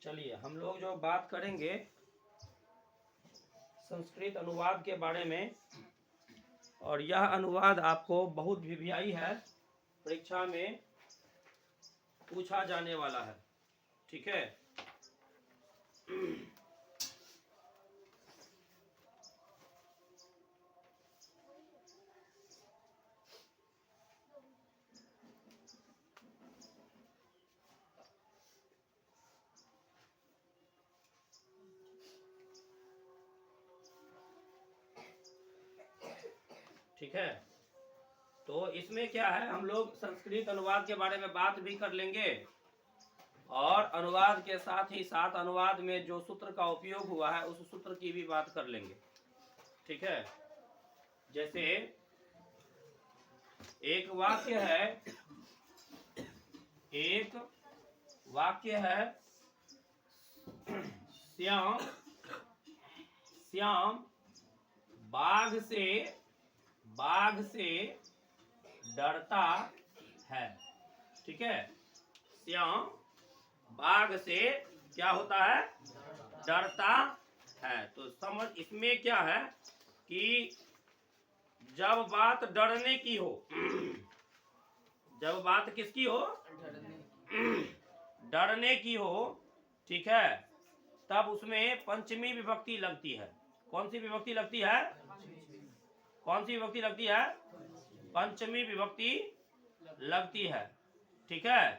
चलिए हम लोग जो बात करेंगे संस्कृत अनुवाद के बारे में, और यह अनुवाद आपको बहुत वीवीआई है, परीक्षा में पूछा जाने वाला है। ठीक है, ठीक है। तो इसमें क्या है, हम लोग संस्कृत अनुवाद के बारे में बात भी कर लेंगे और अनुवाद के साथ ही साथ अनुवाद में जो सूत्र का उपयोग हुआ है उस सूत्र की भी बात कर लेंगे। ठीक है, जैसे एक वाक्य है श्याम बाघ से डरता है। ठीक है, श्याम बाघ से क्या होता है, डरता है। तो समझ इसमें क्या है कि जब बात डरने की हो, जब बात किसकी हो, डरने की हो, ठीक है, तब उसमें पंचमी विभक्ति लगती है। कौन सी विभक्ति लगती है, कौन सी विभक्ति लगती है, पंचमी विभक्ति लगती है। ठीक है,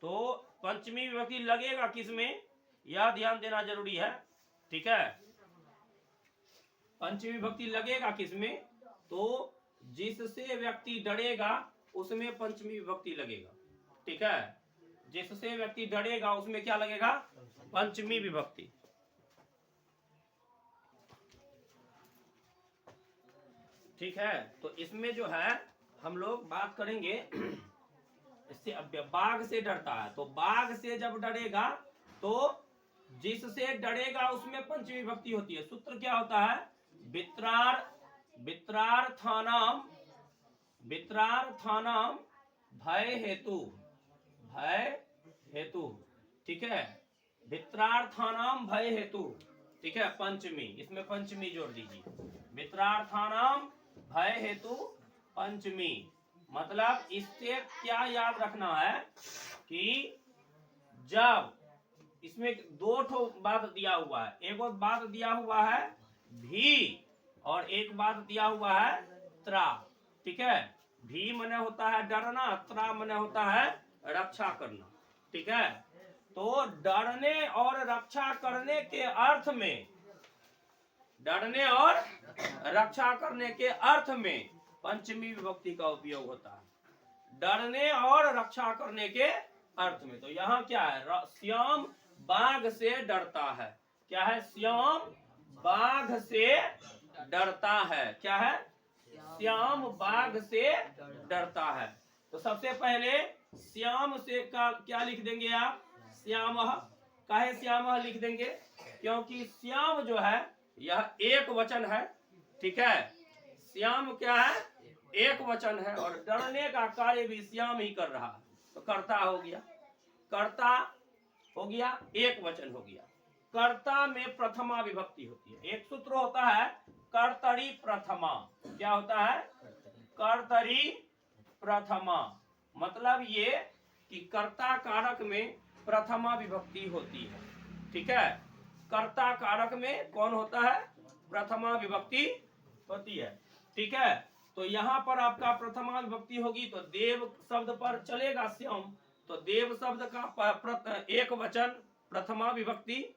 तो पंचमी विभक्ति लगेगा किसमें, यह ध्यान देना जरूरी है। ठीक है, पंचमी विभक्ति लगेगा किसमें, तो जिससे व्यक्ति डरेगा उसमें पंचमी विभक्ति लगेगा। ठीक है, जिससे व्यक्ति डरेगा उसमें क्या लगेगा, पंचमी विभक्ति। ठीक है, तो इसमें जो है हम लोग बात करेंगे, इससे बाघ से डरता है, तो बाघ से जब डरेगा तो जिससे डरेगा उसमें पंचमी विभक्ति होती है। सूत्र क्या होता है, वित्रार्थानाम भय हेतु। ठीक है, वित्रार्थानाम भय हेतु। ठीक है, पंचमी, इसमें पंचमी जोड़ दीजिए, वित्रार्थानाम भय हेतु पंचमी। मतलब इससे क्या याद रखना है कि जब इसमें दो ठो बात दिया हुआ है, एक बात दिया हुआ है भी और एक बात दिया हुआ है त्रा। ठीक है, भी मने होता है डरना, त्रा मने होता है रक्षा करना। ठीक है, तो डरने और रक्षा करने के अर्थ में, डरने और रक्षा करने के अर्थ में पंचमी विभक्ति का उपयोग होता है, डरने और रक्षा करने के अर्थ में। तो यहाँ क्या है, श्याम बाघ से डरता है। क्या है, श्याम बाघ से डरता है। क्या है, श्याम बाघ से डरता है। तो सबसे पहले श्याम से का क्या लिख देंगे आप, श्यामः। काहे श्यामः लिख देंगे, क्योंकि श्याम जो है यह एक वचन है। ठीक है, श्याम क्या है, एक वचन है, और डरने का कार्य भी श्याम ही कर रहा है, तो कर्ता हो गया, कर्ता हो गया, एक वचन हो गया। कर्ता में प्रथमा विभक्ति होती है। एक सूत्र होता है कर्तरी प्रथमा। क्या होता है, कर्तरी प्रथमा। मतलब ये कि कर्ता कारक में प्रथमा विभक्ति होती है। ठीक है, कर्ता कारक में कौन होता है, प्रथमा विभक्ति होती है। ठीक है, तो यहाँ पर आपका प्रथमा विभक्ति होगी तो देव शब्द पर चलेगा श्याम, तो देव शब्द का एक वचन, प्रथमा विभक्ति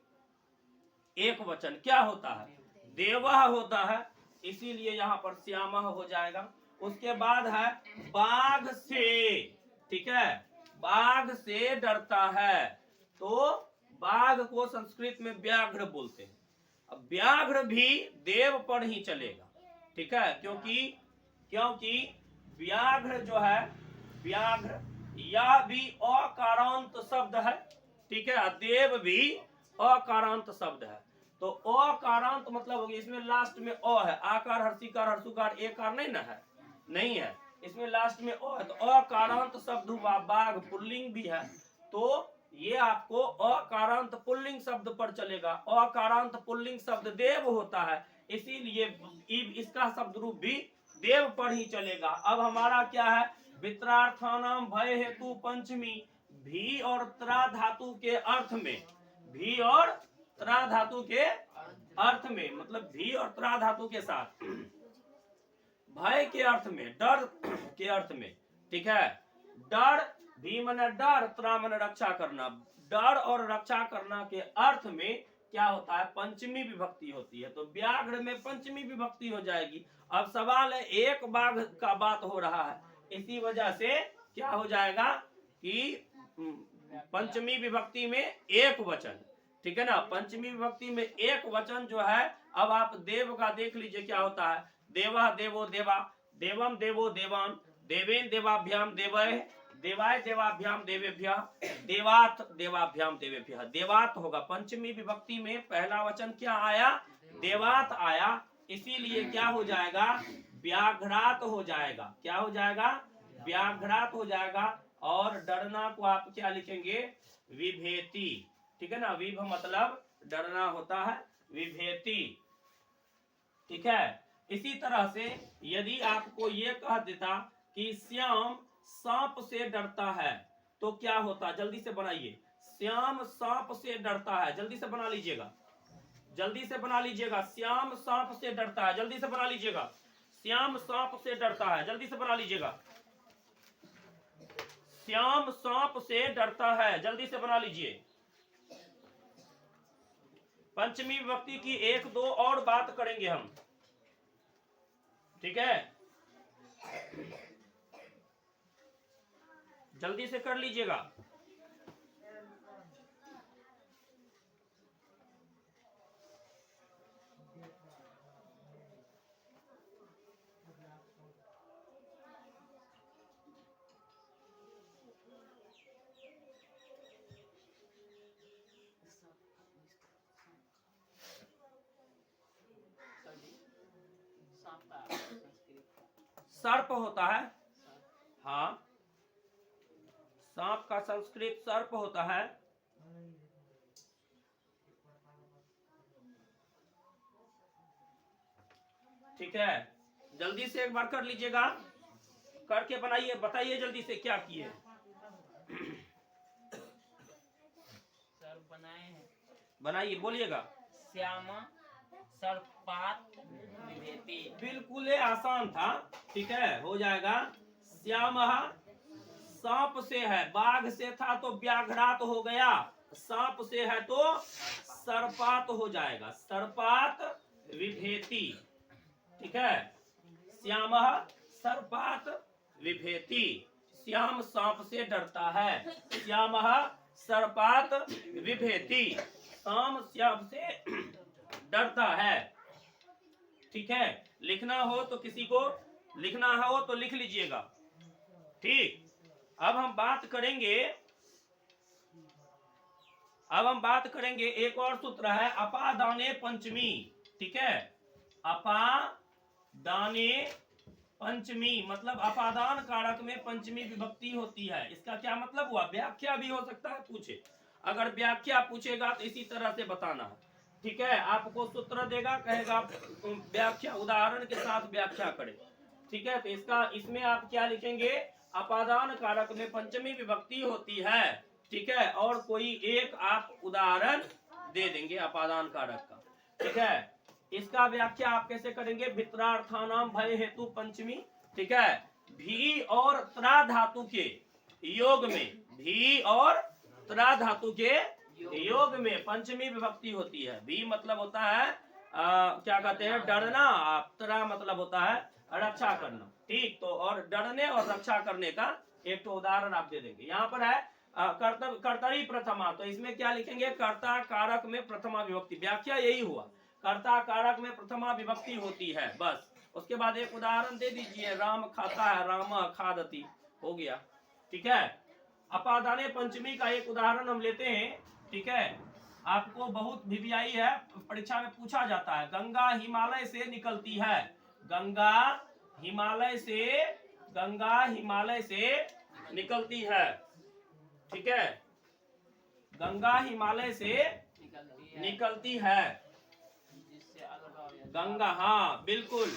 एक वचन क्या होता है, देवः होता है, इसीलिए यहाँ पर श्यामः हो जाएगा। उसके बाद है बाघ से। ठीक है, बाघ से डरता है, तो बाघ को संस्कृत में व्याघ्र बोलते हैं। अब व्याघ्र भी देव पर ही चलेगा। ठीक है, क्योंकि व्याघ्र जो है, व्याघ्र यह भी अकारांत शब्द है। ठीक है, देव भी अकारांत शब्द है, तो अकारांत मतलब हो गया, इसमें लास्ट में अ है, आकार हर्षिकार हर्षुकार एकार नहीं ना है, नहीं है, इसमें लास्ट में अ है, तो अकारांत शब्द हुआ। बाघ पुल्लिंग भी है, तो ये आपको अकारांत पुल्लिंग शब्द पर चलेगा। अकारांत पुल्लिंग शब्द देव होता है, इसीलिए इसका शब्द रूप भी देव पर ही चलेगा। अब हमारा क्या है, वित्रार्थानाम भय हेतु पंचमी, भी और त्रा धातु के अर्थ में, भी और त्रा धातु के अर्थ में, मतलब भी और त्रा धातु के साथ भय के अर्थ में, डर के अर्थ में, ठीक है। डर, भी माने डर, त्रा माने रक्षा करना। डर और रक्षा करना के अर्थ में क्या होता है, पंचमी विभक्ति होती है, तो व्याघ्र में पंचमी विभक्ति हो जाएगी। अब सवाल है, एक बाघ का बात हो रहा है, इसी वजह से क्या हो जाएगा कि पंचमी विभक्ति में एक वचन, ठीक है ना। पंचमी विभक्ति में एक वचन जो है, अब आप देव का देख लीजिए क्या होता है, देवा देवो देवा, देवम देवो देवान, देवेन देवाभ्याम देवय, देवाय देवाभ्याम देवेभ्यः, देवात देवाभ्याम देवेभ्यः। देवात होगा, पंचमी विभक्ति में पहला वचन क्या आया, देवात आया, इसीलिए क्या हो जाएगा, व्याघ्रात हो जाएगा। क्या हो जाएगा, व्याघ्रात हो जाएगा। और डरना को आप क्या लिखेंगे, विभेति, ठीक है ना। विभ मतलब डरना होता है, विभेति, ठीक है। इसी तरह से यदि आपको ये कह देता कि श्याम सांप से डरता है, तो क्या होता, जल्दी से बनाइए। श्याम सांप से डरता है, जल्दी से बना लीजिएगा, जल्दी से बना लीजिएगा। श्याम सांप से डरता है, जल्दी से बना लीजिएगा। श्याम सांप से डरता है, जल्दी से बना लीजिएगा। श्याम सांप से डरता है, जल्दी से बना लीजिए। पंचमी विभक्ति की एक दो और बात करेंगे हम, ठीक है, जल्दी से कर लीजिएगा। सर्प होता है, हाँ, सांप का संस्कृत सर्प होता है। ठीक है, जल्दी से एक बार कर लीजिएगा, करके बनाइए, बताइए जल्दी से क्या किए। सर बनाए हैं, बनाइए, बोलिएगा। श्यामा सर्पात विभेति। बिल्कुल आसान था, ठीक है, हो जाएगा। श्यामः सांप से है, बाघ से था तो व्याघ्रात हो गया, सांप से है तो सर्पात हो जाएगा, सर्पात विभेति, ठीक है। श्यामः सर्पात विभेति, श्याम सांप से डरता है। श्यामः सर्पात विभेति, श्याम सांप से डरता है, ठीक है। लिखना हो तो किसी को लिखना हो तो लिख लीजिएगा, ठीक। अब हम बात करेंगे, एक और सूत्र है, अपादाने पंचमी, ठीक है। अपादाने पंचमी मतलब अपादान कारक में पंचमी विभक्ति होती है। इसका क्या मतलब हुआ, व्याख्या भी हो सकता है पूछे, अगर व्याख्या पूछेगा तो इसी तरह से बताना है, ठीक है। आपको सूत्र देगा, कहेगा व्याख्या, उदाहरण के साथ व्याख्या करें, ठीक है। तो इसमें आप क्या लिखेंगे, अपादान कारक में पंचमी विभक्ति होती है, ठीक है, और कोई एक आप उदाहरण दे देंगे अपादान कारक का, ठीक है। इसका व्याख्या आप कैसे करेंगे, वित्रार्थानाम भय हेतु पंचमी, ठीक है। भी और त्रा धातु के योग में, भी और त्रा धातु के योग में पंचमी विभक्ति होती है। भी मतलब होता है क्या कहते हैं, डरना, त्रा मतलब होता है रक्षा करना, ठीक। तो और डरने और रक्षा करने का एक तो उदाहरण आप दे देंगे। यहाँ पर है कर्तरी प्रथमा, तो इसमें क्या लिखेंगे, कर्ता कारक में प्रथमा विभक्ति, व्याख्या यही हुआ, कर्ता कारक में प्रथमा विभक्ति होती है, बस। उसके बाद एक उदाहरण दे दीजिए, राम खाता है, राम खादति, हो गया, ठीक है। अपादाने पंचमी का एक उदाहरण हम लेते हैं, ठीक है। आपको बहुत भिवियाई है, परीक्षा में पूछा जाता है, गंगा हिमालय से निकलती है, गंगा हिमालय से निकलती है, ठीक है। गंगा हिमालय से निकलती है। जिससे अलगाव या गंगा, हाँ बिल्कुल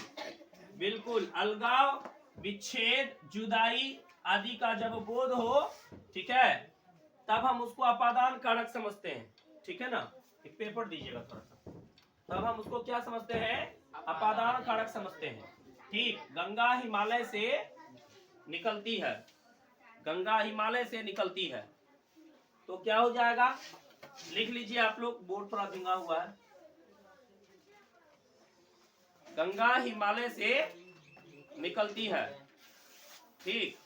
बिल्कुल, अलगाव, विच्छेद, जुदाई आदि का जब बोध हो, ठीक है, तब हम उसको अपादान कारक समझते हैं। ठीक है ना, एक पेपर दीजिएगा थोड़ा सा। तब हम उसको क्या समझते हैं? अपादान कारक समझते हैं। ठीक, गंगा हिमालय से निकलती है, गंगा हिमालय से निकलती है, तो क्या हो जाएगा? लिख लीजिए आप लोग, बोर्ड थोड़ा भिंगा हुआ है। गंगा हिमालय से निकलती है, ठीक।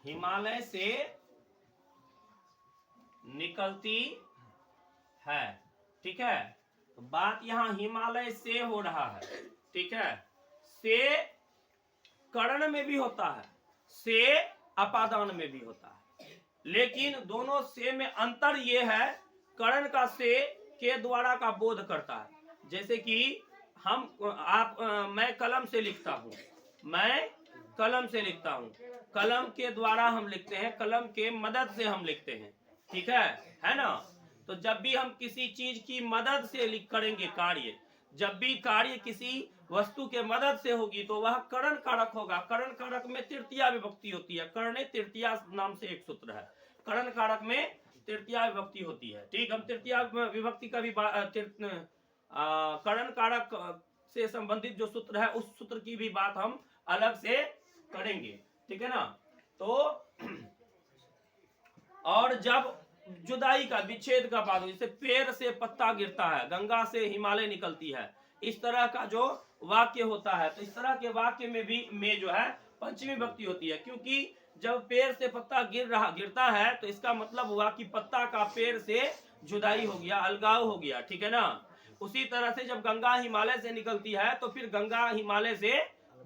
हिमालय से निकलती है, ठीक है। तो बात यहाँ हिमालय से हो रहा है, ठीक है। से कर्ण में भी होता है, से अपादान में भी होता है, लेकिन दोनों से में अंतर ये है, कर्ण का से के द्वारा का बोध करता है। जैसे कि मैं कलम से लिखता हूँ, मैं कलम से लिखता हूँ, कलम के द्वारा हम लिखते हैं, कलम के मदद से हम लिखते हैं, ठीक है ना। तो जब भी हम किसी चीज की मदद से करेंगे कार्य, जब भी कार्य किसी वस्तु के मदद से होगी तो वह करण कारक होगा। करण कारक में तृतीया विभक्ति होती है, कर्ण तृतीया नाम से एक सूत्र है, करण कारक में तृतीया विभक्ति होती है। ठीक, हम तृतीया विभक्ति का भी करण कारक से संबंधित जो सूत्र है उस सूत्र की भी बात हम अलग से करेंगे, ठीक है ना। तो और जब जुदाई का, विच्छेद का बात हो, जैसे पेड़ से पत्ता गिरता है, गंगा से हिमालय निकलती है, इस तरह का जो वाक्य होता है, तो इस तरह के वाक्य में भी जो है पंचमी विभक्ति होती है, क्योंकि जब पेड़ से पत्ता गिरता है तो इसका मतलब हुआ कि पत्ता का पेड़ से जुदाई हो गया, अलगाव हो गया, ठीक है ना। उसी तरह से जब गंगा हिमालय से निकलती है तो फिर गंगा हिमालय से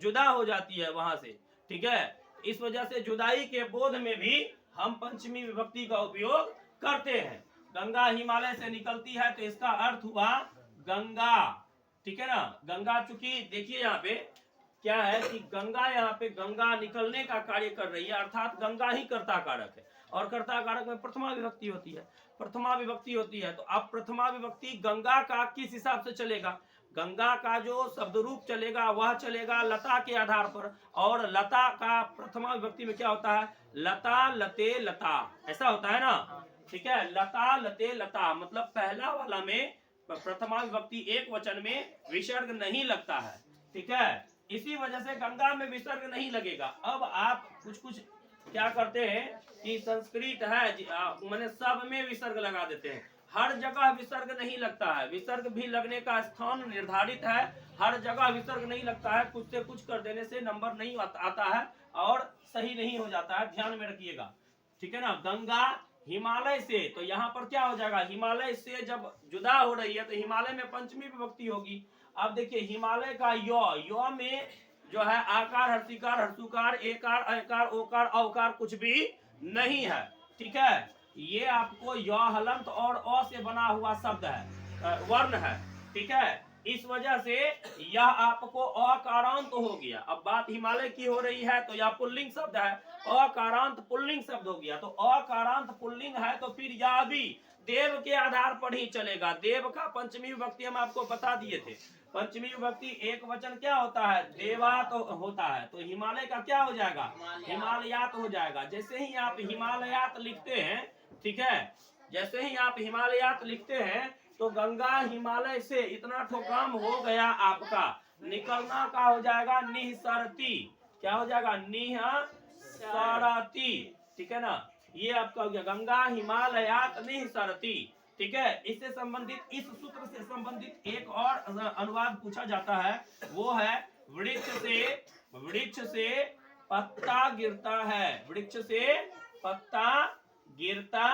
जुदा हो जाती है वहां से, ठीक है। इस वजह से जुदाई के बोध में भी हम पंचमी विभक्ति का उपयोग करते हैं। गंगा हिमालय से निकलती है तो इसका अर्थ हुआ गंगा, ठीक है ना। गंगा, चूंकि देखिए यहाँ पे क्या है कि गंगा, यहाँ पे गंगा निकलने का कार्य कर रही है, अर्थात गंगा ही कर्ता कारक है, और कर्ता कारक में प्रथमा विभक्ति होती है, प्रथमा विभक्ति होती है। तो अब प्रथमा विभक्ति गंगा का किस हिसाब से चलेगा? गंगा का जो शब्द रूप चलेगा वह चलेगा लता के आधार पर, और लता का प्रथमा विभक्ति में क्या होता है? लता, लते, लता, ऐसा होता है ना, ठीक है। लता, लते, लता, मतलब पहला वाला में प्रथमा विभक्ति एक वचन में विसर्ग नहीं लगता है, ठीक है। इसी वजह से गंगा में विसर्ग नहीं लगेगा। अब आप कुछ क्या करते हैं कि संस्कृत है मैंने सब में विसर्ग लगा देते हैं, हर जगह विसर्ग नहीं लगता है, विसर्ग भी लगने का स्थान निर्धारित है, हर जगह विसर्ग नहीं लगता है, कुछ से कुछ कर देने से नंबर नहीं आता है और सही नहीं हो जाता है, ध्यान में रखिएगा, ठीक है ना। गंगा हिमालय से, तो यहाँ पर क्या हो जाएगा? हिमालय से जब जुदा हो रही है तो हिमालय में पंचमी विभक्ति होगी। अब देखिए हिमालय का यो में जो है आकार, हर्षिकार, हर्षुकार, एकार, अकार, ओकार, औकार कुछ भी नहीं है, ठीक है। ये आपको य हलंत और अ से बना हुआ शब्द है, वर्ण है, ठीक है। इस वजह से यह आपको अकारांत हो गया। अब बात हिमालय की हो रही है तो यह पुल्लिंग शब्द है, अकारांत पुल्लिंग शब्द हो गया। तो अकारांत पुल्लिंग है तो फिर यह भी देव के आधार पर ही चलेगा। देव का पंचमी विभक्ति हम आपको बता दिए थे, पंचमी विभक्ति एक वचन क्या होता है? देवात होता है। तो हिमालय का क्या हो जाएगा? हिमालयात हो जाएगा। जैसे ही आप हिमालयात लिखते हैं, ठीक है, जैसे ही आप हिमालयात लिखते हैं तो गंगा हिमालय से इतना ठोकाम हो गया आपका, निकलना का हो जाएगा निःसरती। क्या हो जाएगा? निःसरती, ठीक है ना। ये आपका हो गया गंगा हिमालयात निःसरती, ठीक है। इससे संबंधित, इस सूत्र से संबंधित एक और अनुवाद पूछा जाता है, वो है वृक्ष से पत्ता गिरता है, वृक्ष से पत्ता गिरता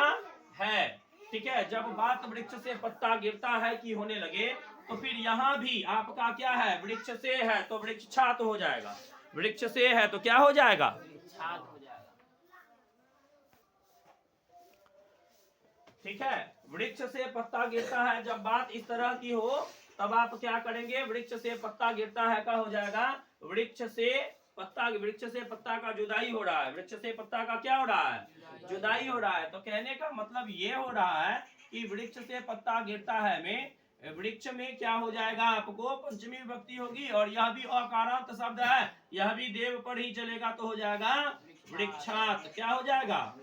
है, ठीक है। जब बात वृक्ष से पत्ता गिरता है की होने लगे तो फिर यहाँ भी आपका क्या है? वृक्ष से है तो वृक्ष छात हो जाएगा, वृक्ष से है तो क्या हो जाएगा? छात हो जाएगा। ठीक है, वृक्ष से पत्ता गिरता है, जब बात इस तरह की हो तब आप क्या करेंगे, वृक्ष से पत्ता गिरता है का हो जाएगा वृक्ष से पत्ता का जुदाई हो रहा है, वृक्ष से पत्ता का क्या हो रहा है, जुदाई हो रहा है। तो कहने का मतलब ये हो रहा है कि वृक्ष से पत्ता गिरता है में वृक्ष में क्या हो जाएगा, आपको पंचमी विभक्ति होगी, और यह भी अकारांत शब्द है, यह भी देव पर ही चलेगा, तो हो जाएगा वृक्षात। क्या हो जाएगा,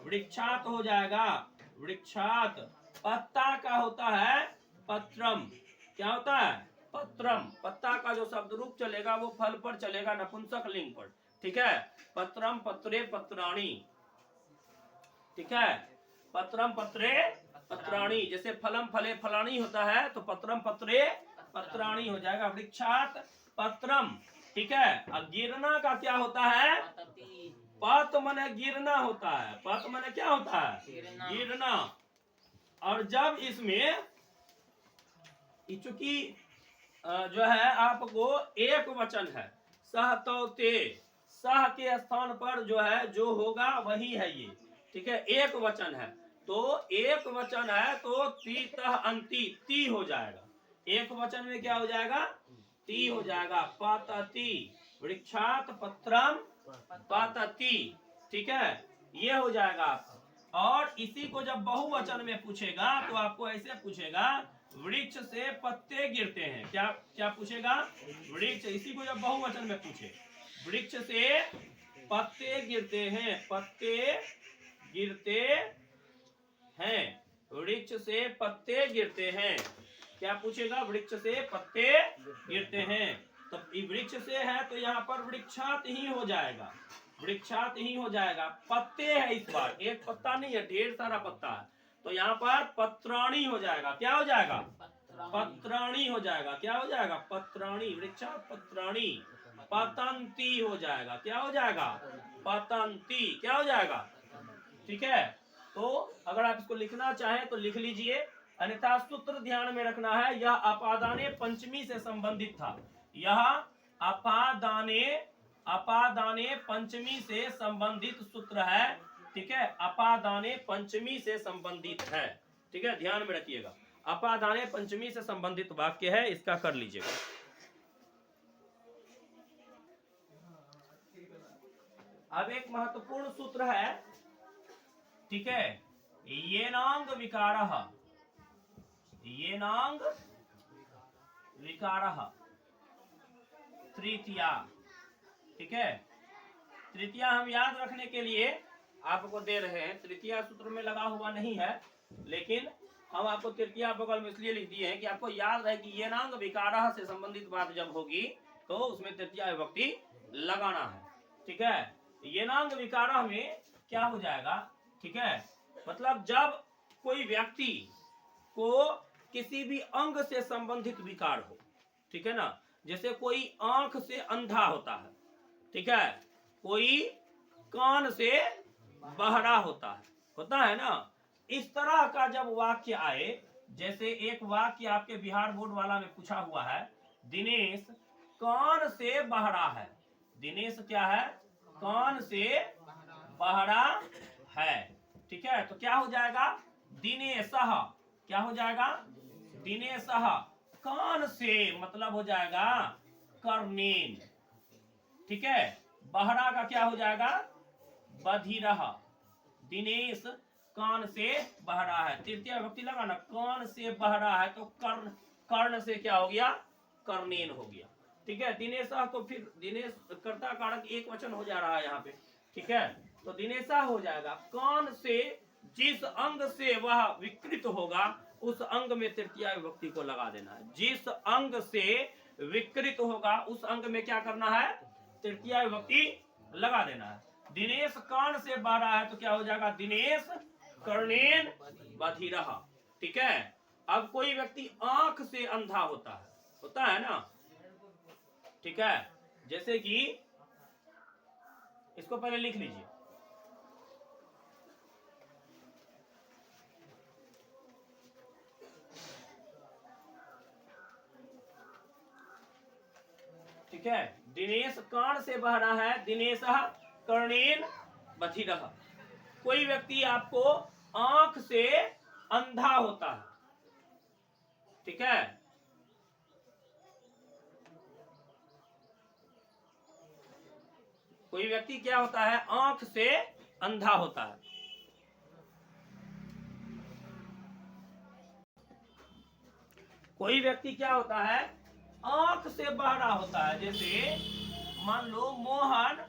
वृक्षात हो जाएगा, वृक्षात। पत्ता का होता है पत्रम, क्या होता है, पत्रम। पत्ता का जो शब्द रूप चलेगा वो फल पर चलेगा, नपुंसक लिंग पर, ठीक है। पत्रम पत्रे पत्राणी, ठीक है, पत्रम पत्रे पत्राणी, जैसे फलम फले फलानी होता है, तो पत्रम पत्रे पत्राणी हो जाएगा, वृक्षात पत्रम, ठीक है। अब गिरना का क्या होता है, पत मने गिरना होता है, पत मने क्या होता है, गिरना। और जब इसमें चूंकि जो है आपको एक वचन है, सह तो ते, सह के स्थान पर जो है जो होगा वही है ये, ठीक है, एक वचन है, तो एक वचन है तो ती तह अंति, ती हो जाएगा, एक वचन में क्या हो जाएगा, ती हो जाएगा, पातती, वृक्षात पत्रम पातती, ठीक है, ये हो जाएगा। और इसी को जब बहुवचन में पूछेगा तो आपको ऐसे पूछेगा, वृक्ष से पत्ते गिरते हैं, क्या क्या पूछेगा, वृक्ष, इसी को जब बहुवचन में पूछे, वृक्ष से पत्ते गिरते हैं, पत्ते गिरते हैं, वृक्ष से पत्ते गिरते हैं, क्या पूछेगा, वृक्ष से पत्ते गिरते हैं। तो वृक्ष से है तो यहाँ पर वृक्षात ही हो जाएगा, वृक्षात ही हो जाएगा। पत्ते है, इस बार एक पत्ता नहीं है, ढेर सारा पत्ता है, तो यहाँ पर पत्राणी हो जाएगा, क्या हो जाएगा, पत्राणी हो जाएगा, क्या हो जाएगा, पत्राणी, वृक्षात पत्राणी। पतंती हो जाएगा, क्या हो जाएगा, पतंती, क्या हो जाएगा, ठीक है। तो अगर आप इसको लिखना चाहें तो लिख लीजिए, अन्यथा सूत्र ध्यान में रखना है, यह अपादाने पंचमी से संबंधित था, यह अपादाने पंचमी से संबंधित सूत्र है, ठीक है, अपादाने पंचमी से संबंधित है, ठीक है, ध्यान में रखिएगा, अपादाने पंचमी से संबंधित वाक्य है, इसका कर लीजिएगा। अब एक महत्वपूर्ण सूत्र है, ठीक है, येनांग विकारः, येनांग विकारः तृतीया, ठीक है, तृतीया हम याद रखने के लिए आपको दे रहे हैं, तृतीया सूत्र में लगा हुआ नहीं है, लेकिन हम आपको तृतीया बगल में इसलिए लिख दिए हैं कि आपको याद रहे कि येनांग विकारः से संबंधित बात जब होगी तो उसमें तृतीया विभक्ति लगाना है, ठीक है। येनांग विकारः में क्या हो जाएगा, ठीक है, मतलब जब कोई व्यक्ति को किसी भी अंग से संबंधित विकार हो, ठीक है ना, जैसे कोई आंख से अंधा होता है, ठीक है, कोई कान से बहरा होता है ना, इस तरह का जब वाक्य आए, जैसे एक वाक्य आपके बिहार बोर्ड वाला में पूछा हुआ है, दिनेश कान से बहरा है, दिनेश क्या है, कान से बहरा है, ठीक है, तो क्या हो जाएगा, दिनेशः, क्या हो जाएगा, दिनेशः, कान से मतलब हो जाएगा कर्णेन, ठीक है, बहरा का क्या हो जाएगा, बधिरः, दिनेश कान से बहरा है, तृतीय विभक्ति लगाना, कान से बहरा है तो कर्ण, कर्ण से क्या हो गया, कर्णेन हो गया, ठीक है। दिनेशः तो फिर दिनेश कर्ता कारक एक वचन हो जा रहा है यहाँ पे, ठीक है, तो दिनेशा हो जाएगा, कान से जिस अंग से वह विकृत होगा उस अंग में तृतीया विभक्ति को लगा देना है, जिस अंग से विकृत होगा उस अंग में क्या करना है, तृतीया विभक्ति लगा देना है। दिनेश कान से बहरा है तो क्या हो जाएगा, दिनेश कर्णेन बधिरः, ठीक है। अब कोई व्यक्ति आंख से अंधा होता है ना, ठीक है, जैसे कि इसको पहले लिख लीजिए, ठीक है, दिनेश कान से बहरा है, दिनेशः कर्णेन बधिरः। कोई व्यक्ति आपको आंख से अंधा होता है। ठीक है, कोई व्यक्ति क्या होता है, आंख से अंधा होता है। कोई व्यक्ति क्या होता है, आंख से बहरा होता है। जैसे मान लो मोहन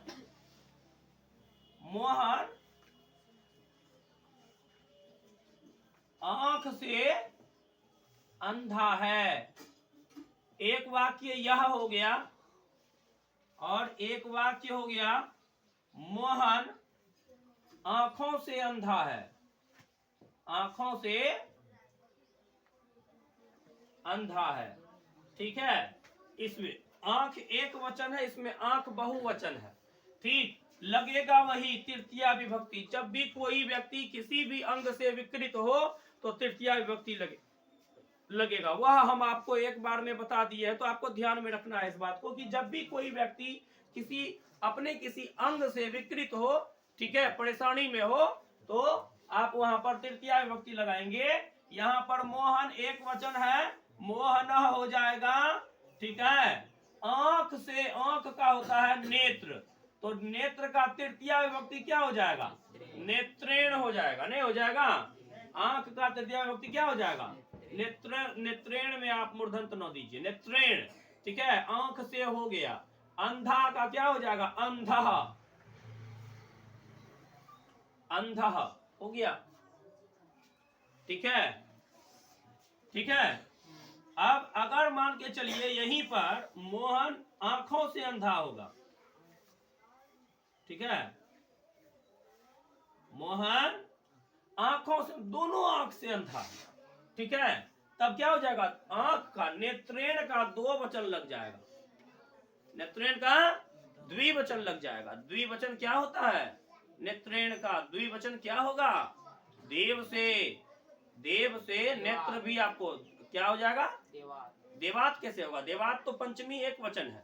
आंख से अंधा है। एक वाक्य यह हो गया और एक वाक्य हो गया मोहन आंखों से अंधा है। आंखों से अंधा है। ठीक है, इसमें आंख एक वचन है, इसमें आंख बहुवचन है। ठीक, लगेगा वही तृतीया विभक्ति। जब भी कोई व्यक्ति किसी भी अंग से विकृत हो तो तृतीया विभक्ति लगेगा। वह हम आपको एक बार में बता दिए है, तो आपको ध्यान में रखना है इस बात को कि जब भी कोई व्यक्ति किसी अंग से विकृत हो, ठीक है, परेशानी में हो, तो आप वहां पर तृतीया विभक्ति लगाएंगे। यहाँ पर मोहन एक वचन है, मोहन हो जाएगा। ठीक है, आंख से, आंख का होता है नेत्र, तो नेत्र का तृतीया विभक्ति क्या हो जाएगा, नेत्रेण हो जाएगा। नहीं हो जाएगा, आंख का तृतीया विभक्ति क्या हो जाएगा, नेत्रेण में आप मूर्धन्त न दीजिए, नेत्रेण। ठीक है, आंख से हो गया। अंधा का क्या हो जाएगा, अंधा, अंधा हो गया। ठीक है, ठीक है। अब अगर मान के चलिए यहीं पर मोहन आंखों से अंधा होगा। ठीक है, मोहन आंखों से, दोनों आंख से अंधा। ठीक है, तब क्या हो जाएगा, आंख का नेत्रेण का दो वचन लग जाएगा, नेत्रेण का द्विवचन लग जाएगा। द्विवचन क्या होता है, नेत्रेण का द्विवचन क्या होगा, देव से। देव से नेत्र भी आपको क्या हो जाएगा, देवात कैसे होगा, देवात तो पंचमी एक वचन है।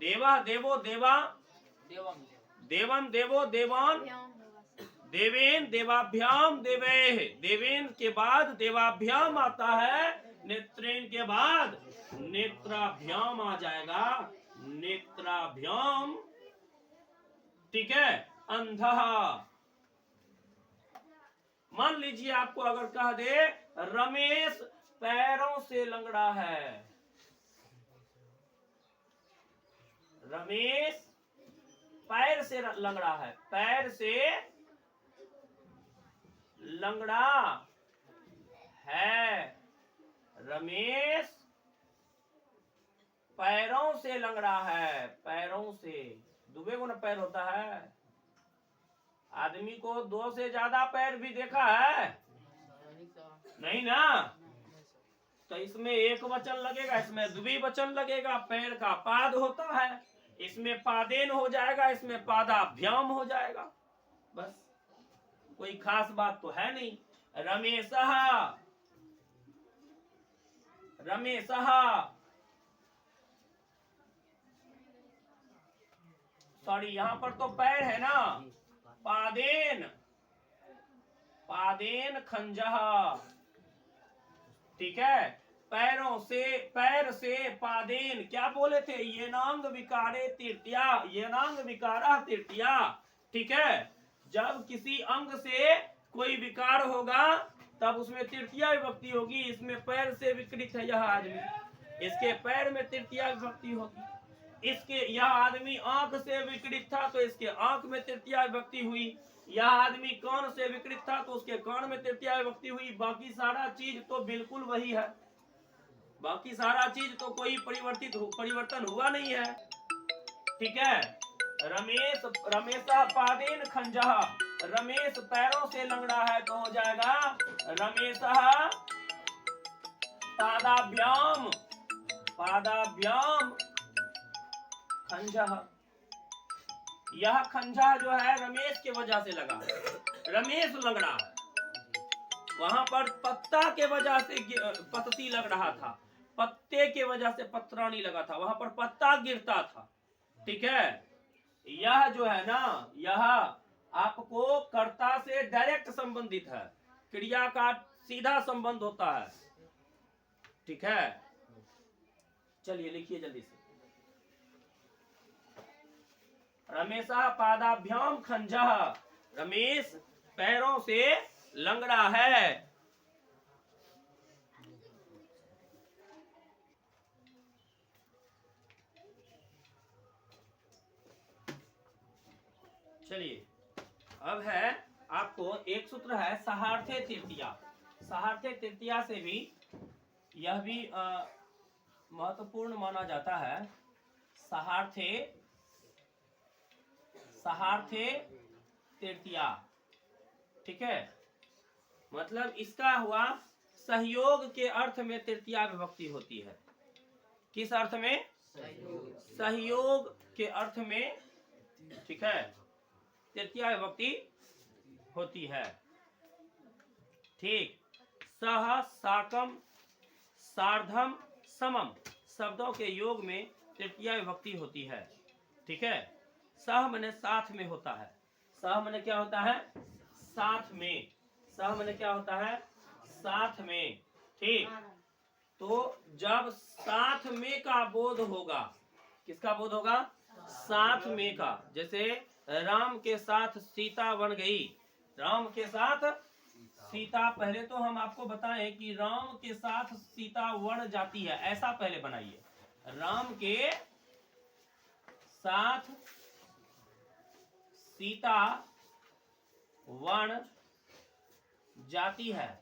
देवा देवो देवा, देवम देवो देवान, देवेन देवाभ्याम देवेह। देवेन के बाद देवाभ्याम आता है, नेत्रेन के बाद नेत्राभ्याम आ जाएगा, नेत्राभ्याम। ठीक है, अंधा। मान लीजिए आपको अगर कह दे रमेश पैरों से लंगड़ा है, रमेश पैर से लंगड़ा है, पैर से लंगड़ा है, रमेश पैरों से लंगड़ा है। पैरों से दुबे गुना पैर होता है, आदमी को दो से ज्यादा पैर भी देखा है, नहीं ना, तो इसमें एक वचन लगेगा, इसमें द्विवचन लगेगा। पैर का पाद होता है, इसमें पादेन हो जाएगा, इसमें पादाभ्याम हो जाएगा। बस कोई खास बात तो है नहीं। रमेशः, रमेशः, सॉरी यहां पर तो पैर है ना, पादेन, पादेन खंजः। ठीक है, पैरों से, पैर से पादेन, क्या बोले थे, येनांग विकारे तृतीया, येनांग विकारा तृतीया। ठीक है, जब किसी अंग से कोई विकार होगा तब उसमें तृतीया विभक्ति होगी। इसमें पैर से विकृत है यह आदमी, इसके पैर में तृतीया विभक्ति होगी। इसके, यह आदमी आंख से विकृत था तो इसके आंख में तृतीया विभक्ति हुई। यह आदमी कान से विकृत था तो उसके कान में तृतीया विभक्ति हुई। बाकी सारा चीज तो बिल्कुल वही है, बाकी सारा चीज तो कोई परिवर्तन हुआ नहीं है। ठीक है, रमेश, रमेशा पादेन खंजः, रमेश पैरों से लंगड़ा है तो हो जाएगा रमेशः पादाभ्याम, पादाभ्याम खंजः। यह खंजा जो है रमेश के वजह से लगा, रमेश लग रहा है। वहां पर पत्ता के वजह से पत्ती लग रहा था, पत्ते के वजह से पत्रा नहीं लगा था, वहां पर पत्ता गिरता था। ठीक है, यह जो है ना, यह आपको कर्ता से डायरेक्ट संबंधित है, क्रिया का सीधा संबंध होता है। ठीक है, चलिए लिखिए जल्दी से। रमेशा पादाभ्याम खंजः, रमेश पैरों से लंगड़ा है। चलिए अब है आपको एक सूत्र है सहार्थे तृतीया। सहार्थे तृतीया से भी यह भी महत्वपूर्ण माना जाता है। सहार्थे तृतीया, ठीक है, मतलब इसका हुआ सहयोग के अर्थ में तृतीया विभक्ति होती है। किस अर्थ में? सहयोग के अर्थ में, ठीक है, तृतीया विभक्ति होती है। ठीक, सह, साकम, सार्धम, समम शब्दों के योग में तृतीया विभक्ति होती है। ठीक है, सह माने साथ में होता है। सह माने क्या होता है? साथ में। सह माने क्या होता है? साथ में। ठीक, तो जब साथ में का बोध होगा, किसका बोध होगा? साथ में का। जैसे राम के साथ सीता बन गई, राम के साथ सीता, पहले तो हम आपको बताएं कि राम के साथ सीता वर्ण जाती है, ऐसा पहले बनाइए। राम के साथ सीता वर्ण जाती है,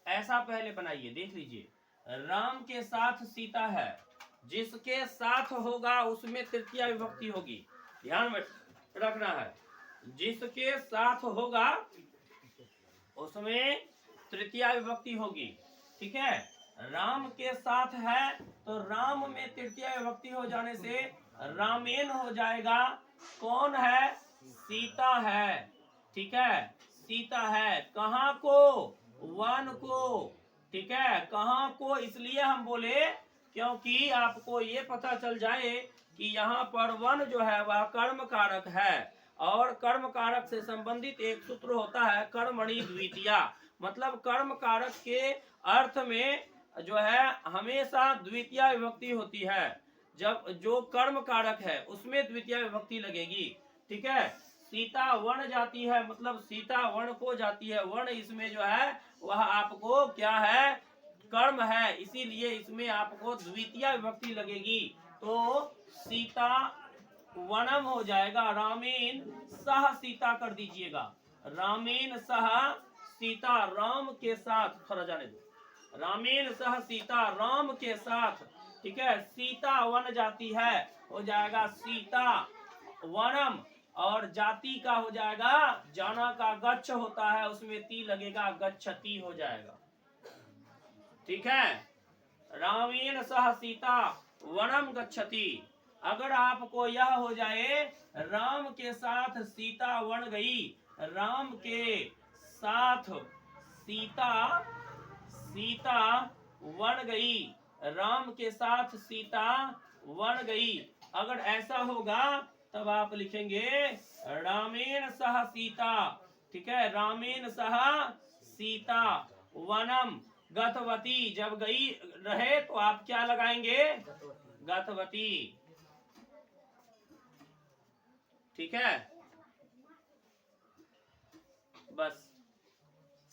ऐसा पहले बनाइए। देख लीजिए, राम के साथ सीता है, जिसके साथ होगा उसमें तृतीया विभक्ति होगी, ध्यान में रखना है। जिसके साथ होगा उसमें तृतीया विभक्ति होगी। ठीक है, राम के साथ है तो राम में तृतीया विभक्ति हो जाने से रामेन हो जाएगा। कौन है? सीता है। ठीक है, सीता है। कहाँ को? वन को। ठीक है, कहाँ को इसलिए हम बोले क्योंकि आपको ये पता चल जाए कि यहाँ पर वन जो है वह कर्म कारक है, और कर्म कारक से संबंधित एक सूत्र होता है कर्मणि द्वितीया। मतलब कर्म कारक के अर्थ में जो है हमेशा द्वितीया विभक्ति होती है। जब जो कर्म कारक है उसमें द्वितीया विभक्ति लगेगी। ठीक है, सीता वर्ण जाती है, मतलब सीता वर्ण को जाती है। वर्ण इसमें जो है वह आपको क्या है? कर्म है, इसीलिए इसमें आपको द्वितीया विभक्ति लगेगी। तो सीता वनम हो जाएगा। रामेन सह सीता कर दीजिएगा। रामेन सह सीता, राम के साथ, थोड़ा जाने दो। रामेन सह सीता, राम के साथ। ठीक है, सीता वन जाती है, हो जाएगा सीता वनम, और जाति का हो जाएगा, जाना का गच्छ होता है, उसमें ती लगेगा, गच्छति हो जाएगा। ठीक है, रामेन सह सीता वनम गच्छति। अगर आपको यह हो जाए राम के साथ सीता वन गई, राम के साथ सीता वन गई, राम के साथ सीता वन गई, अगर ऐसा होगा तब आप लिखेंगे रामेन सह सीता। ठीक है, रामेन सह सीता वनम गतवती। जब गई रहे तो आप क्या लगाएंगे? गतवती। ठीक है, बस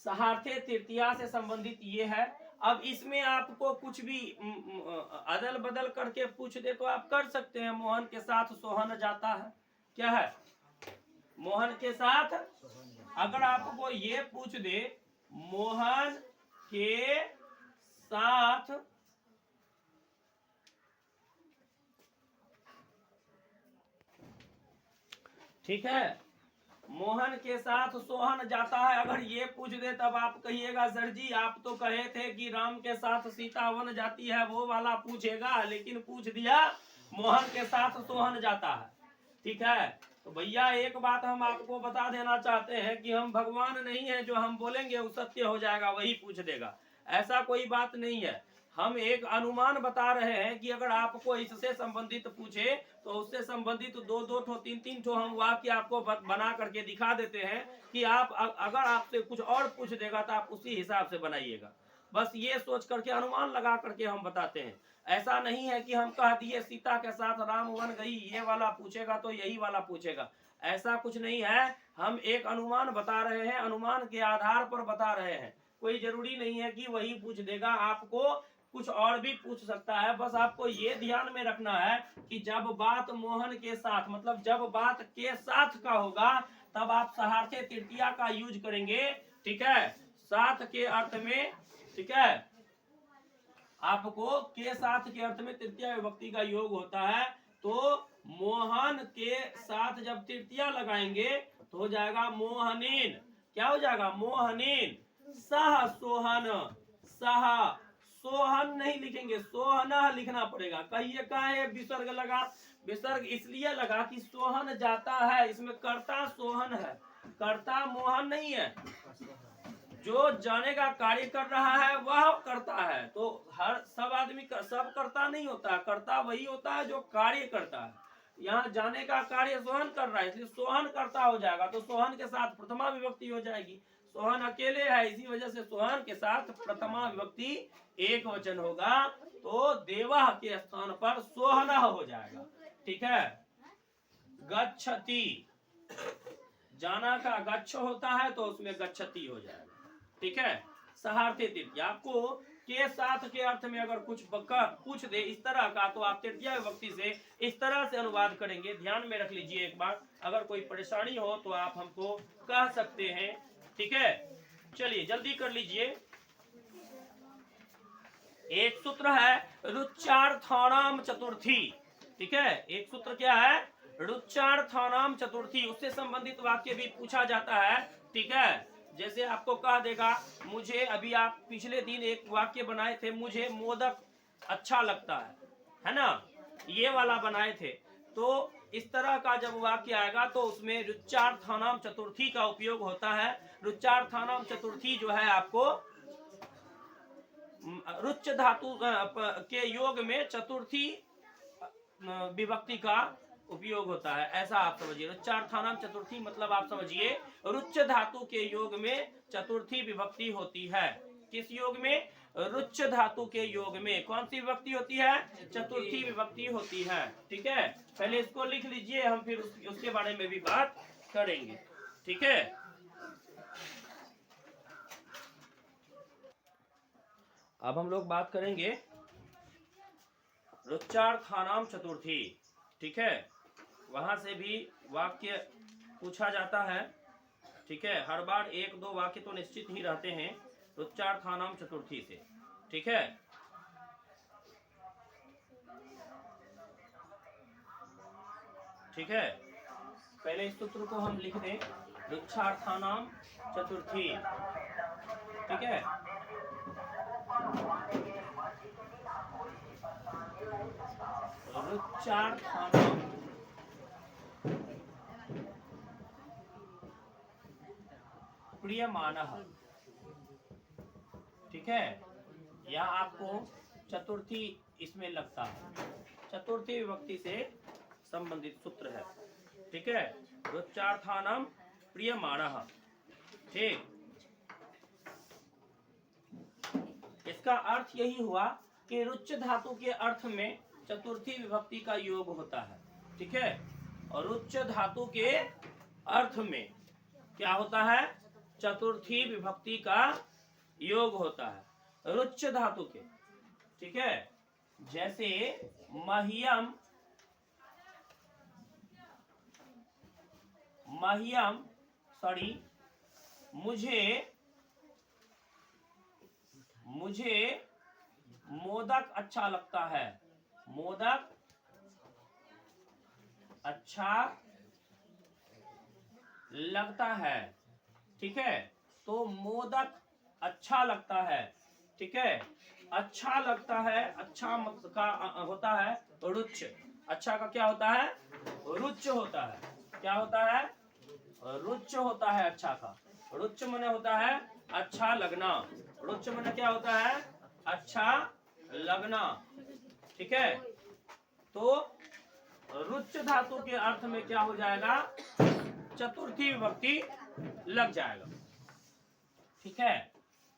सहार्थे तृतीया से संबंधित ये है। अब इसमें आपको कुछ भी अदल बदल करके पूछ दे तो आप कर सकते हैं। मोहन के साथ सोहन जाता है, क्या है? मोहन के साथ, अगर आपको ये पूछ दे मोहन के साथ ठीक है, मोहन के साथ सोहन जाता है, अगर ये पूछ दे तब आप कहिएगा सर जी आप तो कहे थे कि राम के साथ सीता वन जाती है, वो वाला पूछेगा, लेकिन पूछ दिया मोहन के साथ सोहन जाता है। ठीक है, तो भैया एक बात हम आपको बता देना चाहते हैं कि हम भगवान नहीं है जो हम बोलेंगे वो सत्य हो जाएगा, वही पूछ देगा, ऐसा कोई बात नहीं है। हम एक अनुमान बता रहे हैं कि अगर आपको इससे संबंधित पूछे तो उससे संबंधित दो दो ठो तीन तीन ठो हम वाक्य आपको बना करके दिखा देते हैं कि आप अगर आपसे कुछ और पूछ देगा तो आप उसी हिसाब से बनाइएगा। बस ये सोच करके अनुमान लगा करके हम बताते हैं। ऐसा नहीं है कि हम कह दिए सीता के साथ राम वन गई, ये वाला पूछेगा तो यही वाला पूछेगा, ऐसा कुछ नहीं है। हम एक अनुमान बता रहे हैं, अनुमान के आधार पर बता रहे हैं। कोई जरूरी नहीं है कि वही पूछ देगा, आपको कुछ और भी पूछ सकता है। बस आपको ये ध्यान में रखना है कि जब बात मोहन के साथ, मतलब जब बात के साथ का होगा तब आप सहार्थे तृतीया का यूज करेंगे। ठीक है, साथ के अर्थ में, ठीक है, आपको के साथ के अर्थ में तृतीया विभक्ति का योग होता है। तो मोहन के साथ जब तृतीया लगाएंगे तो हो जाएगा मोहनीन। क्या हो जाएगा? मोहनीन। सह सोहन, सह सोहन नहीं लिखेंगे, सोहना लिखना पड़ेगा। कहिए काहे विसर्ग लगा? विसर्ग इसलिए लगा कि सोहन जाता है, इसमें कर्ता सोहन है, कर्ता मोहन नहीं है। जो जाने का कार्य कर रहा है वह करता है। तो हर सब आदमी सब करता नहीं होता, करता वही होता है जो कार्य करता है। यहाँ जाने का कार्य सोहन कर रहा है, इसलिए सोहन करता हो जाएगा। तो सोहन के साथ प्रथमा विभक्ति हो जाएगी। सोहन अकेले है, इसी वजह से सोहन के साथ प्रथमा विभक्ति एक वचन होगा। तो देवः के स्थान पर सोहना हो जाएगा। ठीक है। गच्छति, जाना का गच्छ होता है तो उसमें गच्छति हो जाएगा। ठीक है। सहार्थे तृतीया, आपको के साथ के अर्थ में अगर कुछ पूछ दे इस तरह का तो आप तृतीया विभक्ति से इस तरह से अनुवाद करेंगे। ध्यान में रख लीजिए एक बार, अगर कोई परेशानी हो तो आप हमको कह सकते हैं। ठीक है, चलिए जल्दी कर लीजिए। एक सूत्र है रुच्चार्थानाम चतुर्थी। ठीक है, एक सूत्र क्या है? रुच्चार्थानाम चतुर्थी। उससे संबंधित वाक्य भी पूछा जाता है। ठीक है, जैसे आपको कह देगा मुझे, अभी आप पिछले दिन एक वाक्य बनाए थे, मुझे मोदक अच्छा लगता है ना, ये वाला बनाए थे। तो इस तरह का जब वाक्य आएगा तो उसमें रुच्चार्थानाम चतुर्थी का उपयोग होता है। रुच्चार्थानाम चतुर्थी जो है आपको रुच्च धातु के योग में चतुर्थी विभक्ति का उपयोग होता है, ऐसा आप समझिए। रुच्चार्थानाम चतुर्थी मतलब आप समझिए रुच्च धातु के योग में चतुर्थी विभक्ति होती है। किस योग में? रुच्च धातु के योग में। कौन सी विभक्ति होती है? चतुर्थी विभक्ति होती है। ठीक है, पहले इसको लिख लीजिए, हम फिर उसके बारे में भी बात करेंगे। ठीक है, अब हम लोग बात करेंगे रुच्चार्थानाम चतुर्थी। ठीक है, वहां से भी वाक्य पूछा जाता है। ठीक है, हर बार एक दो वाक्य तो निश्चित ही रहते हैं रुच्चार्थानाम चतुर्थी से। ठीक है, ठीक है, पहले इस सूत्र को हम लिख दें, रुच्चार्थानाम चतुर्थी। ठीक है, रुच्चार्थानाम प्रियमानः। ठीक है, यह आपको चतुर्थी इसमें लगता है, चतुर्थी विभक्ति से संबंधित सूत्र है। ठीक है, रुच्चार्थानाम प्रियमानः। ठीक, इसका अर्थ यही हुआ कि रुच्च धातु के अर्थ में चतुर्थी विभक्ति का योग होता है। ठीक है, और रुच्च धातु के अर्थ में क्या होता है? चतुर्थी विभक्ति का योग होता है रुच्च धातु के। ठीक है, जैसे मह्यम, मुझे मोदक अच्छा लगता है। मोदक अच्छा लगता है। ठीक है, तो मोदक अच्छा लगता है। ठीक है, अच्छा लगता है, अच्छा का होता है रुच्च। अच्छा का क्या होता है? रुच्च होता है। क्या होता है? रुच्च होता है अच्छा का। रुच्च माने होता है अच्छा लगना। रुच्च माने क्या होता है? अच्छा लगना, ठीक है। तो रुच धातु के अर्थ में क्या हो जाएगा, चतुर्थी विभक्ति लग जाएगा, ठीक है।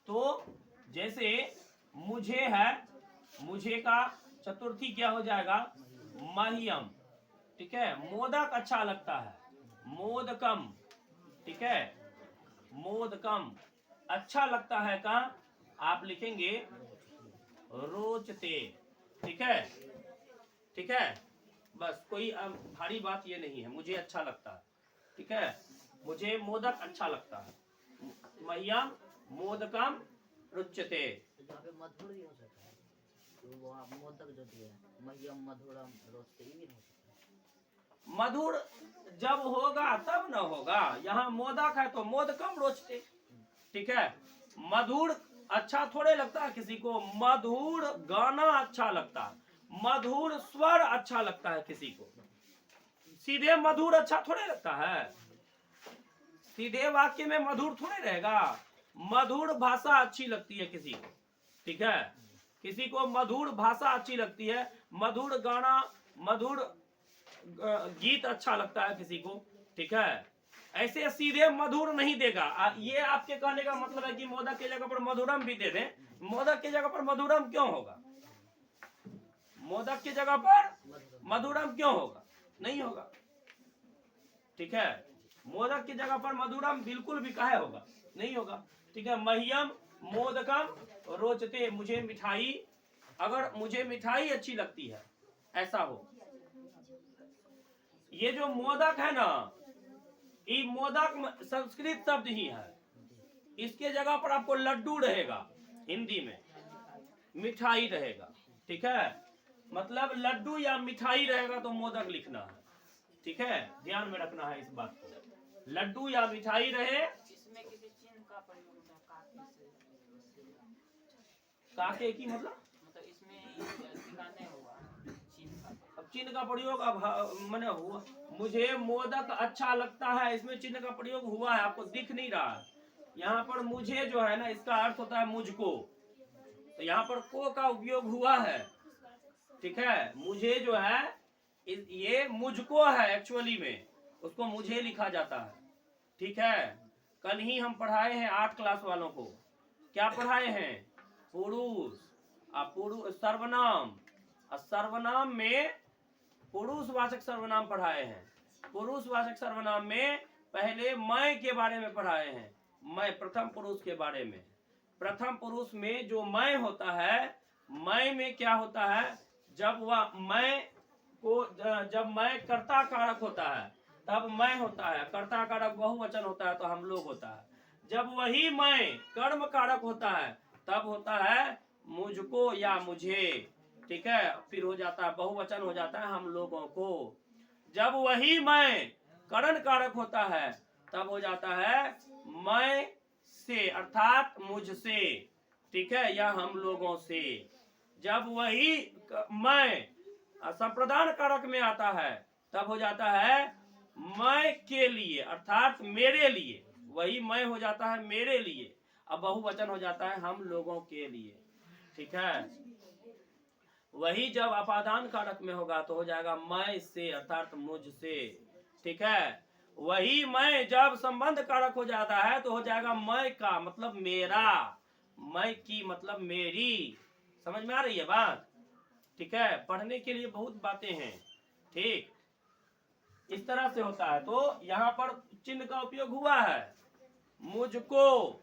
तो जैसे मुझे है, मुझे का चतुर्थी क्या हो जाएगा, मह्यम, ठीक है। मोदक अच्छा लगता है, मोदकम, ठीक है। मोदकम अच्छा लगता है का आप लिखेंगे रोचते, ठीक है, ठीक है। बस कोई भारी बात ये नहीं है, मुझे अच्छा लगता है, ठीक है। मुझे मोदक अच्छा लगता है, मह्यम मोदकम रुच्यते। यहाँ पे मधुर भी हो सकता है, तो वहाँ मोदक जो दिया है मह्यम मधुरम रोचते, ये भी हो सकता है। मधुर जब होगा तब न होगा, यहाँ मोदक है तो मोदकम रोचते, ठीक है। मधुर अच्छा थोड़े लगता है किसी को, मधुर गाना अच्छा लगता है, मधुर स्वर अच्छा लगता है किसी को, सीधे मधुर अच्छा थोड़े लगता है, सीधे वाक्य में मधुर थोड़े रहेगा। मधुर भाषा अच्छी लगती है किसी को, ठीक है। किसी को मधुर भाषा अच्छी लगती है, मधुर गाना, मधुर गीत अच्छा लगता है किसी को, ठीक है। ऐसे सीधे मधुर नहीं देगा। ये आपके कहने का मतलब है कि मोदक की जगह पर मधुरम भी दे दें, मोदक की जगह पर मधुरम क्यों होगा, मोदक की जगह पर मधुरम क्यों होगा, नहीं होगा, ठीक है। मोदक की जगह पर मधुरम बिल्कुल भी काहे होगा, नहीं होगा, ठीक है। मह्यम मोदकम रोचते, मुझे मिठाई, अगर मुझे मिठाई अच्छी लगती है ऐसा हो। ये जो मोदक है ना, ये मोदक संस्कृत शब्द ही है, इसके जगह पर आपको लड्डू रहेगा, हिंदी में मिठाई रहेगा, ठीक है। मतलब लड्डू या मिठाई रहेगा तो मोदक लिखना है, ठीक है। ध्यान में रखना है इस बात को, लड्डू या मिठाई रहे। इसमें किसी चिन्ह का प्रयोग होता है, काके से, काके की मतलब इसमें नहीं होगा चिन्ह का। अब चिन्ह का प्रयोग अब मैंने हुआ, मुझे मोदक अच्छा लगता है, इसमें चिन्ह का प्रयोग हुआ है, आपको दिख नहीं रहा है। यहाँ पर मुझे जो है ना, इसका अर्थ होता है मुझको, तो यहाँ पर को का उपयोग हुआ है, ठीक है। मुझे जो है ये मुझको है एक्चुअली में, उसको मुझे लिखा जाता है, ठीक है। कल ही हम पढ़ाए हैं 8 क्लास वालों को, क्या पढ़ाए हैं, पुरुष, पुरुष सर्वनाम, सर्वनाम में पुरुषवाचक सर्वनाम पढ़ाए हैं। पुरुषवाचक सर्वनाम में पहले मैं के बारे में पढ़ाए हैं, मैं प्रथम पुरुष के बारे में। प्रथम पुरुष में जो मैं होता है, मैं में क्या होता है, जब वह मैं को, जब मैं कर्ता कारक होता है तब मैं होता है, कर्ता कारक बहुवचन होता है तो हम लोग होता है। जब वही मैं कर्म कारक होता है तब होता है मुझको या मुझे, ठीक है। फिर हो जाता है बहुवचन, हो जाता है हम लोगों को। जब वही मैं करण कारक होता है तब हो जाता है मैं से, अर्थात मुझसे, ठीक है, या हम लोगों से। जब वही मैं संप्रदान कारक में आता है तब हो जाता है मैं के लिए, अर्थात मेरे लिए, वही मैं हो जाता है मेरे लिए, अब बहुवचन हो जाता है हम लोगों के लिए, ठीक है। वही जब अपादान कारक में होगा तो हो जाएगा मैं से, अर्थात मुझसे, ठीक है। वही मैं जब संबंध कारक हो जाता है तो हो जाएगा मैं का मतलब मेरा, मैं की मतलब मेरी। समझ में आ रही है बात, ठीक है। पढ़ने के लिए बहुत बातें हैं, ठीक, इस तरह से होता है। तो यहाँ पर चिन्ह का उपयोग हुआ है, मुझको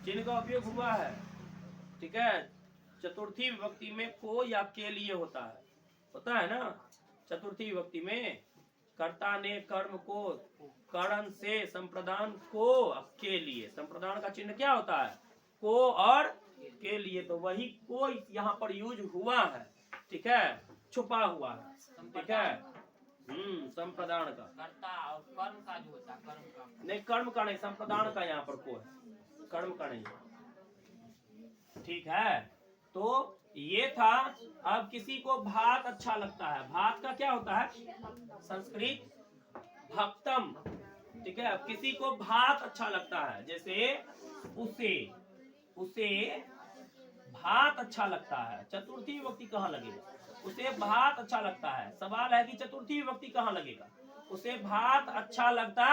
चिन्ह का उपयोग हुआ है, ठीक है। चतुर्थी विभक्ति में को या के लिए होता है ना। चतुर्थी विभक्ति में कर्ता ने कर्म को करण से संप्रदान को के लिए, संप्रदान का चिन्ह क्या होता है, को और के लिए, तो वही को यहाँ पर यूज हुआ है, ठीक है, छुपा हुआ है, ठीक है। संप्रदान का, कर्ता और कर्म का जो होता है, कर्म का नहीं, कर्म का नहीं, संप्रदान का यहाँ पर को है, कर्म का नहीं, ठीक है। तो ये था। अब किसी को भात अच्छा लगता है, भात का क्या होता है, संस्कृत भक्तम, ठीक है। अब किसी को भात अच्छा लगता है, जैसे उसे, उसे भात अच्छा लगता है, चतुर्थी विभक्ति कहाँ लगेगा? उसे भात अच्छा लगता है। सवाल है कि चतुर्थी विभक्ति कहाँ लगेगा? उसे भात अच्छा लगता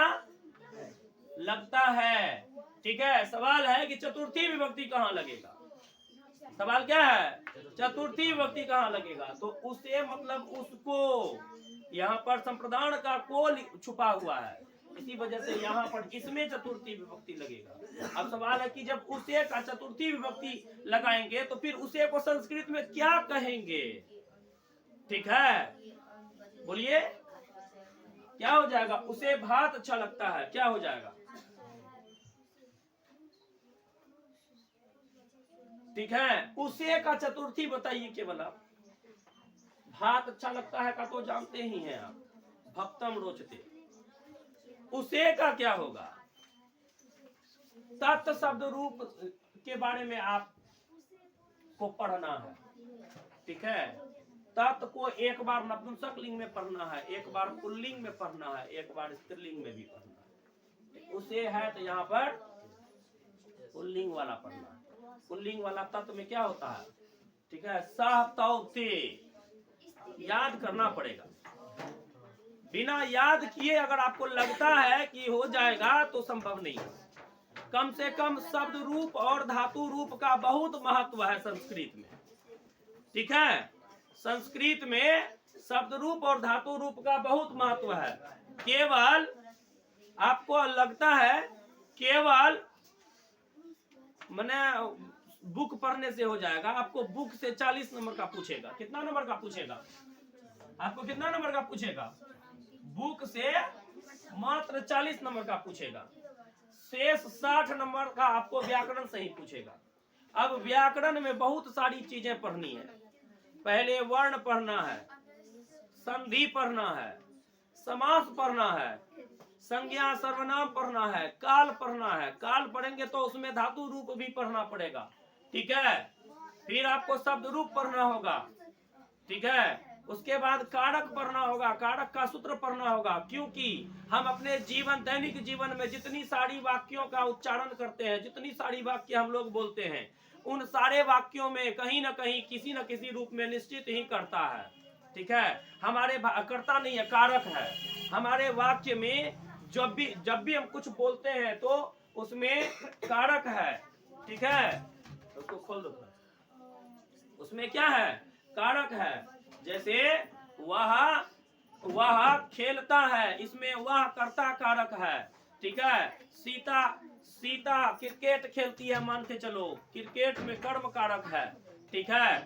है। ठीक है, सवाल है कि चतुर्थी विभक्ति कहाँ लगेगा? सवाल क्या है? चतुर्थी विभक्ति कहाँ लगेगा? तो उसे मतलब उसको, यहाँ पर संप्रदान का को छुपा हुआ है, इसी वजह से यहाँ पर इसमें चतुर्थी विभक्ति लगेगा। अब सवाल है कि जब उसे का चतुर्थी विभक्ति लगाएंगे तो फिर उसे को संस्कृत में क्या कहेंगे? ठीक है, बोलिए क्या हो जाएगा? उसे भात अच्छा लगता है, क्या हो जाएगा? ठीक है, उसे का चतुर्थी बताइए केवल आप। भात अच्छा लगता है का तो जानते ही हैं आप, भक्तम रोचते। उसे का क्या होगा? तत् शब्द रूप के बारे में आप को पढ़ना है। ठीक है, तत् को एक बार नपुंसक लिंग में पढ़ना है, एक बार पुल्लिंग में पढ़ना है, एक बार स्त्रीलिंग में भी पढ़ना है। उसे है तो यहाँ पर पुल्लिंग वाला पढ़ना है। पुल्लिंग वाला तत्व में क्या होता है? ठीक है, सह तौ ते, याद करना पड़ेगा। बिना याद किए अगर आपको लगता है कि हो जाएगा तो संभव नहीं है। कम से कम शब्द रूप और धातु रूप का बहुत महत्व है संस्कृत में। ठीक है, संस्कृत में शब्द रूप और धातु रूप का बहुत महत्व है। केवल आपको लगता है केवल मैंने बुक पढ़ने से हो जाएगा। आपको बुक से 40 नंबर का पूछेगा। कितना नंबर का पूछेगा? आपको कितना नंबर का पूछेगा? बुक से मात्र 40 नंबर का पूछेगा। शेष 60 नंबर का आपको व्याकरण से ही पूछेगा। अब व्याकरण में बहुत सारी चीजें पढ़नी है। पहले वर्ण पढ़ना है, संधि पढ़ना है, समास पढ़ना है, संज्ञा सर्वनाम पढ़ना है, काल पढ़ना है। काल पढ़ेंगे तो उसमें धातु रूप भी पढ़ना पड़ेगा। ठीक है, फिर आपको शब्द रूप पढ़ना होगा। ठीक है, उसके बाद कारक पढ़ना होगा, कारक का सूत्र पढ़ना होगा। क्योंकि हम अपने जीवन दैनिक जीवन में जितनी सारी वाक्यों का उच्चारण करते हैं, जितनी सारी वाक्य हम लोग बोलते हैं, उन सारे वाक्यों में कहीं ना कहीं किसी न किसी रूप में निश्चित ही करता है। ठीक है, हमारे कर्ता नहीं है, कारक है। हमारे वाक्य में जब भी हम कुछ बोलते हैं तो उसमें कारक है। ठीक है, उसको खोल दो। उसमें क्या है? कारक है। जैसे वह खेलता है, इसमें वह कर्ता कारक है। ठीक है, सीता क्रिकेट खेलती है, मान के चलो, क्रिकेट में कर्म कारक है। ठीक है,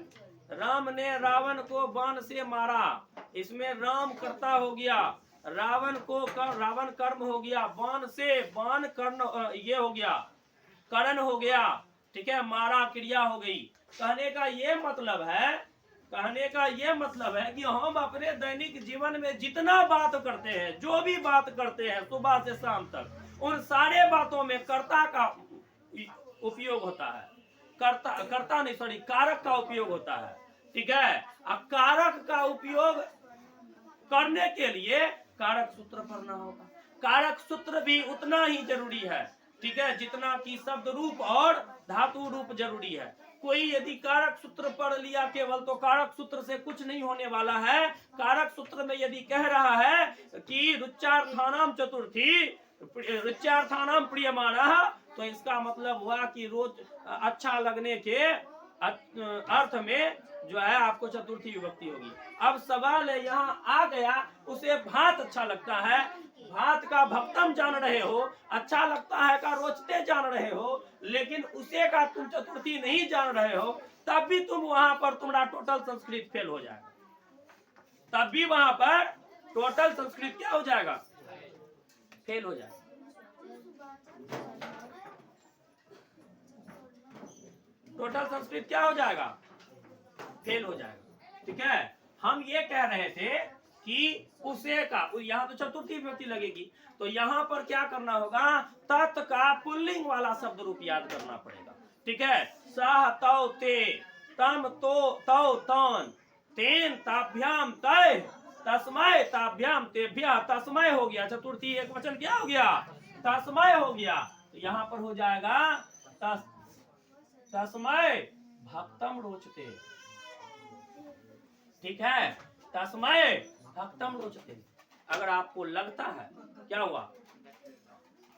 राम ने रावण को बाण से मारा, इसमें राम कर्ता हो गया, रावण कर्म हो गया, बाण से बाण कर्ण ये हो गया, करण हो गया। ठीक है, मारा क्रिया हो गई। कहने का ये मतलब है कि हम अपने दैनिक जीवन में जितना बात करते हैं, जो भी बात करते हैं सुबह से शाम तक, उन सारे बातों में कर्ता का उपयोग होता है। कारक का उपयोग होता है। ठीक है, अब कारक का उपयोग करने के लिए कारक सूत्र पढ़ना होगा। कारक सूत्र भी उतना ही जरूरी है। ठीक है, जितना कि शब्द रूप और धातु रूप जरूरी है। कोई यदि कारक सूत्र पढ़ लिया केवल तो कारक सूत्र से कुछ नहीं होने वाला है। कारक सूत्र में यदि कह रहा है कि रुच्यार्थानाम चतुर्थी, रुच्यार्थानाम प्रियमाणः, तो इसका मतलब हुआ कि रोज अच्छा लगने के अर्थ में जो है आपको चतुर्थी विभक्ति होगी। अब सवाल है यहाँ आ गया, उसे भात अच्छा लगता है, भात का भक्तम जान रहे हो, अच्छा लगता है का रोचते जान रहे हो, लेकिन उसे का तुम चतुर्थी नहीं जान रहे हो, तब भी तुम वहां पर तुम्हारा टोटल संस्कृत फेल हो जाएगा। तब भी वहां पर टोटल संस्कृत क्या हो जाएगा? फेल हो जाएगा। टोटल संस्कृत क्या हो जाएगा? फेल हो जाएगा। ठीक है, हम ये कह रहे थे कि उसे का, यहाँ तो चतुर्थी विभक्ति लगेगी, तो यहाँ पर क्या करना होगा? तत् का पुल्लिंग वाला शब्द रूप याद करना पड़ेगा। ठीक है, सह तौ ते, तम तो तौ तौन, तेन ताभ्याम तय, तस्मय ताभ्याम तेभ्यः, तस्मय हो गया। चतुर्थी एक वचन क्या हो गया? तस्मय हो गया। तो यहाँ पर हो जाएगा तस्मय भक्तम रोचते, ठीक है, तस्मै भक्तम रोचते। अगर आपको लगता है, क्या हुआ,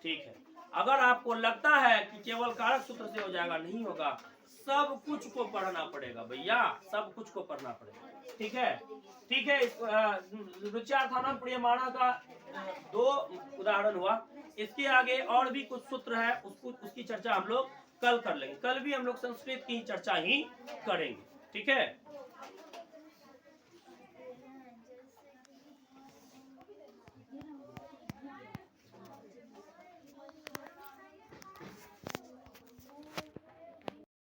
ठीक है, अगर आपको लगता है कि केवल कारक सूत्र से हो जाएगा, नहीं होगा, सब कुछ को पढ़ना पड़ेगा भैया, सब कुछ को पढ़ना पड़ेगा, ठीक है, ठीक है। रुच्यार्थानाम प्रियमाणा का 2 उदाहरण हुआ। इसके आगे और भी कुछ सूत्र है, उसकी चर्चा हम लोग कल कर लेंगे। कल भी हम लोग संस्कृत की चर्चा ही करेंगे, ठीक है।